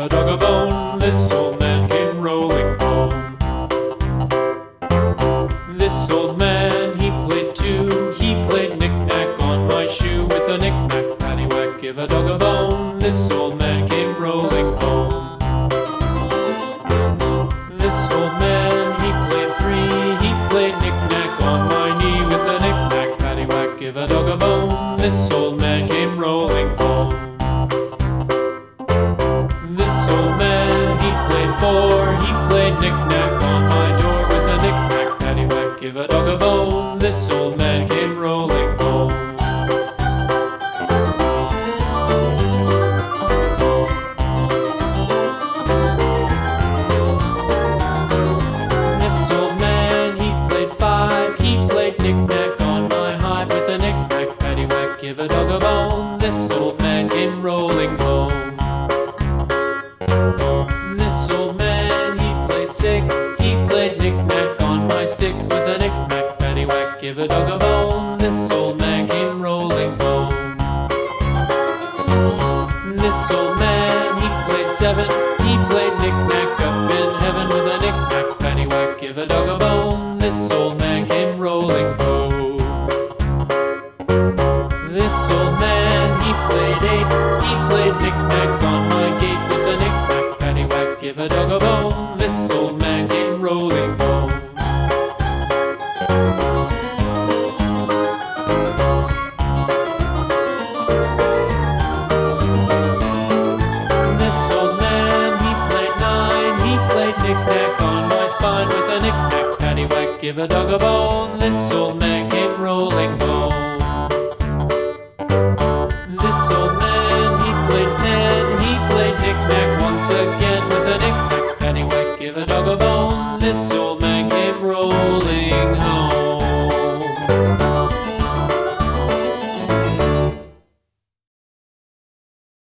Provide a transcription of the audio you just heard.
a dog a bone. This old man came rolling home. This old man, he played too. He played knick-knack on my shoe. With a knick-knack, paddywhack, give a dog a bone. This old man came rolling home. This old man, he played three. He played knick-knack on my knee. With a knick-knack, paddywhack, give a dog a bone. This old man came rolling home. This old man, he played four. He played knick-knack on my door. With a knick-knack, paddywhack, give a dog a bone. This old man came rolling home. This old man, he played five. He played knick-knack on my hive. With a knick-knack, paddywhack, give a dog a bone. This old man came rolling home. This old man, he played six. He played knick-knack on my sticks. With a knick-knack, paddywhack, give a dog a bone. This old man came rolling home. This old man, he played seven. He played knick-knack up in heaven. With a knick-knack, paddywhack, give a dog a bone. This old man came rolling home. This old man, he played eight. He played knick-knack on my gate. With a knick-knack, paddywhack, give a dog a bone. This old man came rolling home. This old man, he played nine. He played knick-knack on my spine. With a knick-knack, paddywhack, give a dog a bone. This old man came rolling home.